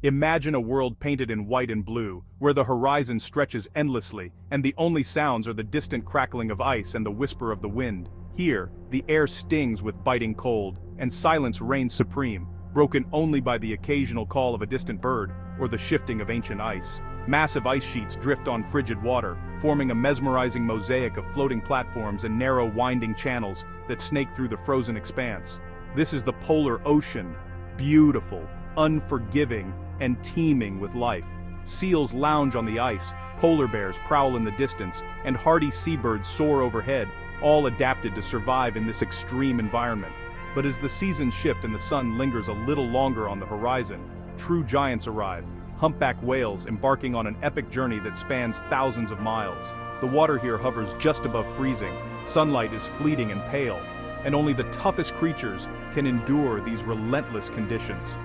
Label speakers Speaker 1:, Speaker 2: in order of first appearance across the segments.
Speaker 1: Imagine a world painted in white and blue, where the horizon stretches endlessly, and the only sounds are the distant crackling of ice and the whisper of the wind. Here, the air stings with biting cold, and silence reigns supreme, broken only by the occasional call of a distant bird, or the shifting of ancient ice. Massive ice sheets drift on frigid water, forming a mesmerizing mosaic of floating platforms and narrow winding channels that snake through the frozen expanse. This is the polar ocean, beautiful, unforgiving, and teeming with life. Seals lounge on the ice, polar bears prowl in the distance, and hardy seabirds soar overhead, all adapted to survive in this extreme environment. But as the seasons shift and the sun lingers a little longer on the horizon, true giants arrive, humpback whales embarking on an epic journey that spans thousands of miles. The water here hovers just above freezing, sunlight is fleeting and pale, and only the toughest creatures can endure these relentless conditions.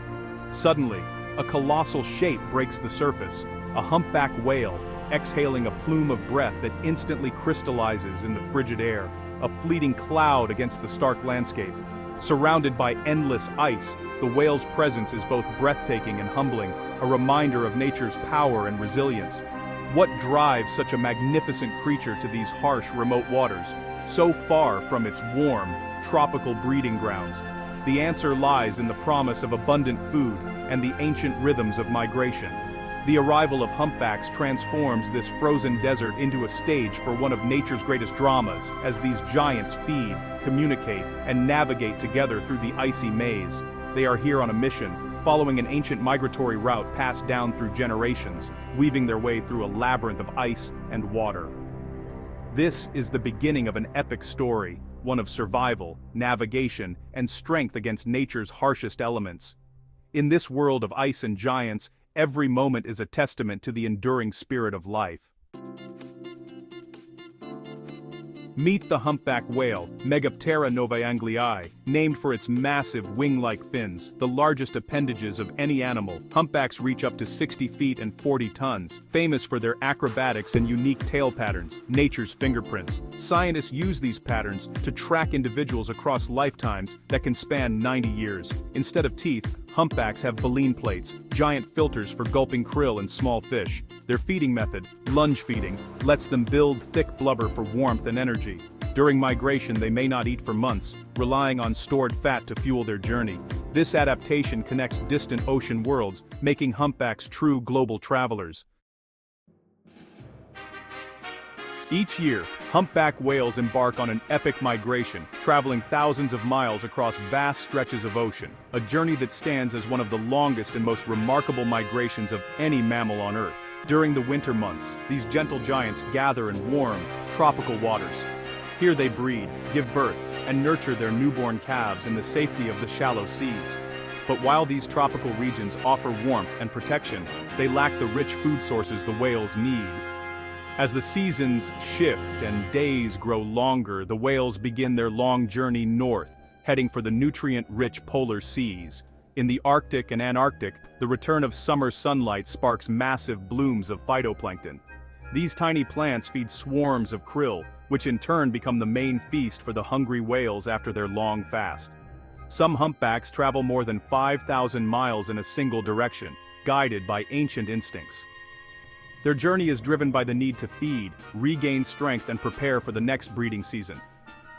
Speaker 1: Suddenly, a colossal shape breaks the surface, a humpback whale, exhaling a plume of breath that instantly crystallizes in the frigid air, a fleeting cloud against the stark landscape. Surrounded by endless ice, the whale's presence is both breathtaking and humbling, a reminder of nature's power and resilience. What drives such a magnificent creature to these harsh, remote waters, so far from its warm, tropical breeding grounds? The answer lies in the promise of abundant food and the ancient rhythms of migration. The arrival of humpbacks transforms this frozen desert into a stage for one of nature's greatest dramas, as these giants feed, communicate, and navigate together through the icy maze. They are here on a mission, following an ancient migratory route passed down through generations, weaving their way through a labyrinth of ice and water. This is the beginning of an epic story, one of survival, navigation, and strength against nature's harshest elements. In this world of ice and giants, every moment is a testament to the enduring spirit of life. Meet the humpback whale, Megaptera novaeanglii, named for its massive wing-like fins, the largest appendages of any animal. Humpbacks reach up to 60 feet and 40 tons, famous for their acrobatics and unique tail patterns, nature's fingerprints. Scientists use these patterns to track individuals across lifetimes that can span 90 years. Instead of teeth, humpbacks have baleen plates, giant filters for gulping krill and small fish. Their feeding method, lunge feeding, lets them build thick blubber for warmth and energy. During migration, they may not eat for months, relying on stored fat to fuel their journey. This adaptation connects distant ocean worlds, making humpbacks true global travelers. Each year, humpback whales embark on an epic migration, traveling thousands of miles across vast stretches of ocean, a journey that stands as one of the longest and most remarkable migrations of any mammal on Earth. During the winter months, these gentle giants gather in warm, tropical waters. Here they breed, give birth, and nurture their newborn calves in the safety of the shallow seas. But while these tropical regions offer warmth and protection, they lack the rich food sources the whales need. As the seasons shift and days grow longer, the whales begin their long journey north, heading for the nutrient-rich polar seas. In the Arctic and Antarctic, the return of summer sunlight sparks massive blooms of phytoplankton. These tiny plants feed swarms of krill, which in turn become the main feast for the hungry whales after their long fast. Some humpbacks travel more than 5,000 miles in a single direction, guided by ancient instincts. Their journey is driven by the need to feed, regain strength, and prepare for the next breeding season.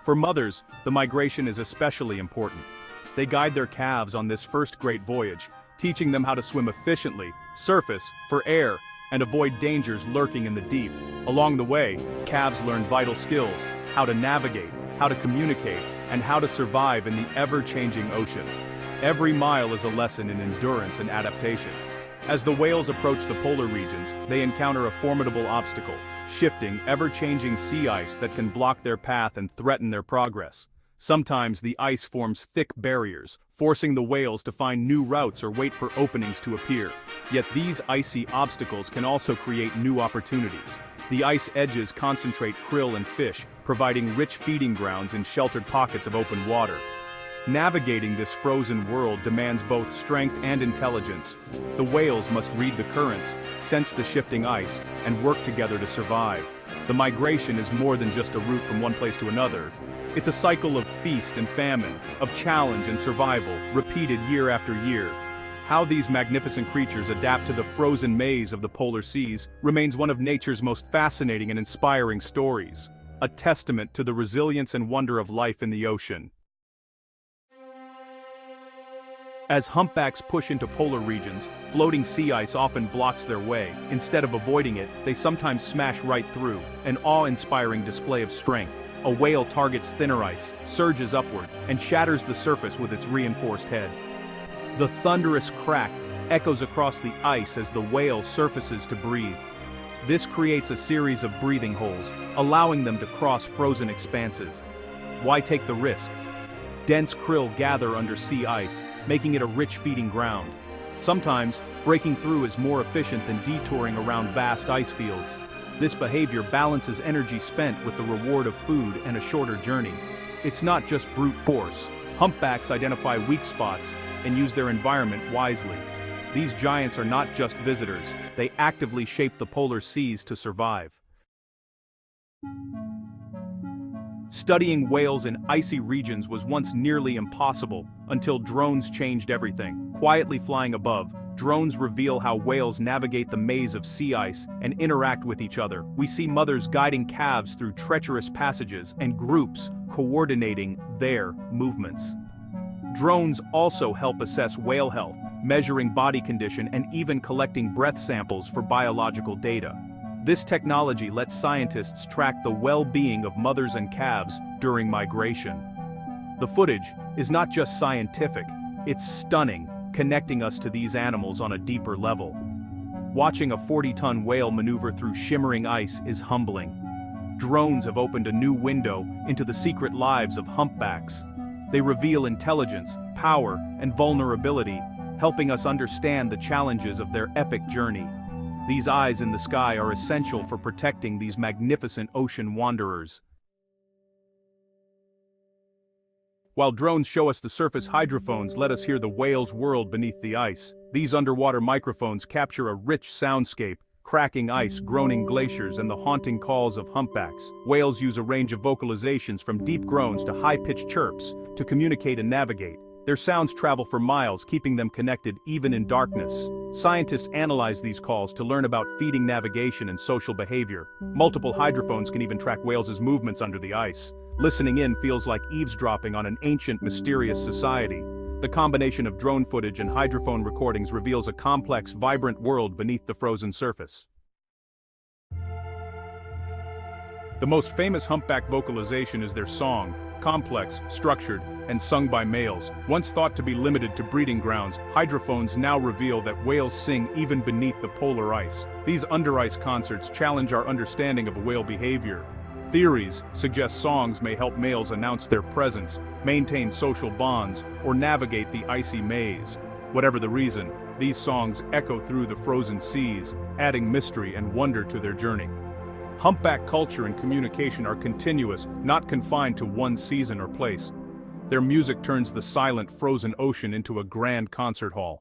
Speaker 1: For mothers, the migration is especially important. They guide their calves on this first great voyage, teaching them how to swim efficiently, surface, for air, and avoid dangers lurking in the deep. Along the way, calves learn vital skills, how to navigate, how to communicate, and how to survive in the ever-changing ocean. Every mile is a lesson in endurance and adaptation. As the whales approach the polar regions, they encounter a formidable obstacle, shifting, ever-changing sea ice that can block their path and threaten their progress. Sometimes the ice forms thick barriers, forcing the whales to find new routes or wait for openings to appear. Yet these icy obstacles can also create new opportunities. The ice edges concentrate krill and fish, providing rich feeding grounds in sheltered pockets of open water. Navigating this frozen world demands both strength and intelligence. The whales must read the currents, sense the shifting ice, and work together to survive. The migration is more than just a route from one place to another. It's a cycle of feast and famine, of challenge and survival, repeated year after year. How these magnificent creatures adapt to the frozen maze of the polar seas remains one of nature's most fascinating and inspiring stories, a testament to the resilience and wonder of life in the ocean. As humpbacks push into polar regions, floating sea ice often blocks their way. Instead of avoiding it, they sometimes smash right through, an awe-inspiring display of strength. A whale targets thinner ice, surges upward, and shatters the surface with its reinforced head. The thunderous crack echoes across the ice as the whale surfaces to breathe. This creates a series of breathing holes, allowing them to cross frozen expanses. Why take the risk? Dense krill gather under sea ice, making it a rich feeding ground. Sometimes, breaking through is more efficient than detouring around vast ice fields. This behavior balances energy spent with the reward of food and a shorter journey. It's not just brute force. Humpbacks identify weak spots and use their environment wisely. These giants are not just visitors, they actively shape the polar seas to survive. Studying whales in icy regions was once nearly impossible, until drones changed everything. Quietly flying above, drones reveal how whales navigate the maze of sea ice and interact with each other. We see mothers guiding calves through treacherous passages and groups coordinating their movements. Drones also help assess whale health, measuring body condition and even collecting breath samples for biological data. This technology lets scientists track the well-being of mothers and calves during migration. The footage is not just scientific, it's stunning, connecting us to these animals on a deeper level. Watching a 40-ton whale maneuver through shimmering ice is humbling. Drones have opened a new window into the secret lives of humpbacks. They reveal intelligence, power, and vulnerability, helping us understand the challenges of their epic journey. These eyes in the sky are essential for protecting these magnificent ocean wanderers. While drones show us the surface, hydrophones let us hear the whale's world beneath the ice. These underwater microphones capture a rich soundscape, cracking ice, groaning glaciers, and the haunting calls of humpbacks. Whales use a range of vocalizations from deep groans to high-pitched chirps to communicate and navigate. Their sounds travel for miles, keeping them connected even in darkness. Scientists analyze these calls to learn about feeding, navigation, and social behavior. Multiple hydrophones can even track whales' movements under the ice. Listening in feels like eavesdropping on an ancient, mysterious society. The combination of drone footage and hydrophone recordings reveals a complex, vibrant world beneath the frozen surface. The most famous humpback vocalization is their song, complex, structured, and sung by males. Once thought to be limited to breeding grounds, hydrophones now reveal that whales sing even beneath the polar ice. These under-ice concerts challenge our understanding of whale behavior. Theories suggest songs may help males announce their presence, maintain social bonds, or navigate the icy maze. Whatever the reason, these songs echo through the frozen seas, adding mystery and wonder to their journey. Humpback culture and communication are continuous, not confined to one season or place. Their music turns the silent, frozen ocean into a grand concert hall.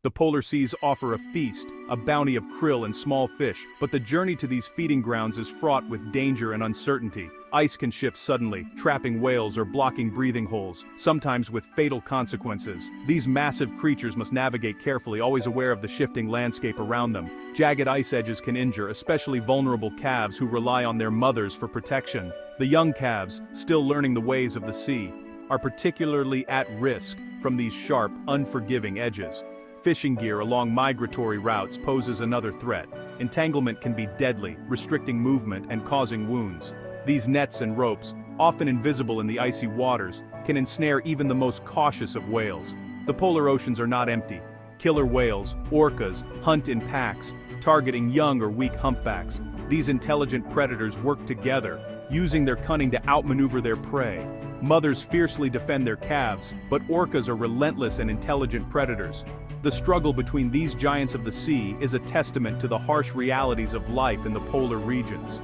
Speaker 1: The polar seas offer a feast, a bounty of krill and small fish, but the journey to these feeding grounds is fraught with danger and uncertainty. Ice can shift suddenly, trapping whales or blocking breathing holes, sometimes with fatal consequences. These massive creatures must navigate carefully, always aware of the shifting landscape around them. Jagged ice edges can injure, especially vulnerable calves who rely on their mothers for protection. The young calves, still learning the ways of the sea, are particularly at risk from these sharp, unforgiving edges. Fishing gear along migratory routes poses another threat. Entanglement can be deadly, restricting movement and causing wounds. These nets and ropes, often invisible in the icy waters, can ensnare even the most cautious of whales. The polar oceans are not empty. Killer whales, orcas, hunt in packs, targeting young or weak humpbacks. These intelligent predators work together, using their cunning to outmaneuver their prey. Mothers fiercely defend their calves, but orcas are relentless and intelligent predators. The struggle between these giants of the sea is a testament to the harsh realities of life in the polar regions.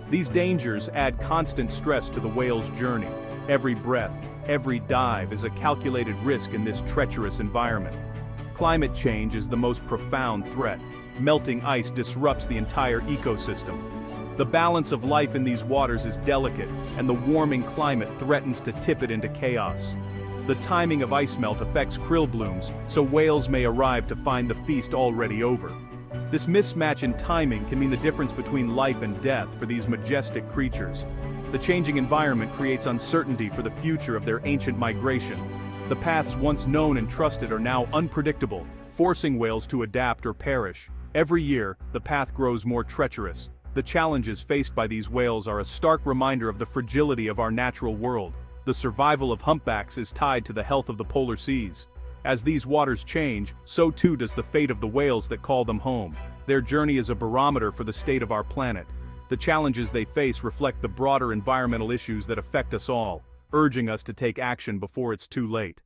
Speaker 1: These dangers add constant stress to the whale's journey. Every breath, every dive is a calculated risk in this treacherous environment. Climate change is the most profound threat. Melting ice disrupts the entire ecosystem. The balance of life in these waters is delicate, and the warming climate threatens to tip it into chaos. The timing of ice melt affects krill blooms, so whales may arrive to find the feast already over. This mismatch in timing can mean the difference between life and death for these majestic creatures. The changing environment creates uncertainty for the future of their ancient migration. The paths once known and trusted are now unpredictable, forcing whales to adapt or perish. Every year, the path grows more treacherous. The challenges faced by these whales are a stark reminder of the fragility of our natural world. The survival of humpbacks is tied to the health of the polar seas. As these waters change, so too does the fate of the whales that call them home. Their journey is a barometer for the state of our planet. The challenges they face reflect the broader environmental issues that affect us all, urging us to take action before it's too late.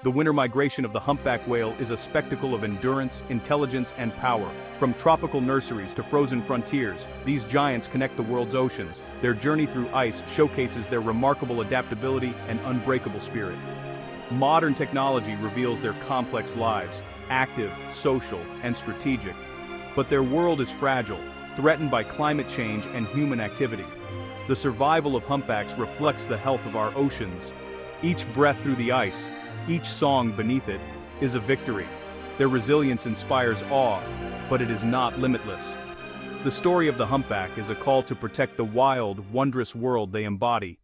Speaker 1: The winter migration of the humpback whale is a spectacle of endurance, intelligence, and power. From tropical nurseries to frozen frontiers, these giants connect the world's oceans. Their journey through ice showcases their remarkable adaptability and unbreakable spirit. Modern technology reveals their complex lives, active, social, and strategic. But their world is fragile, threatened by climate change and human activity. The survival of humpbacks reflects the health of our oceans. Each breath through the ice, each song beneath it, is a victory. Their resilience inspires awe, but it is not limitless. The story of the humpback is a call to protect the wild, wondrous world they embody.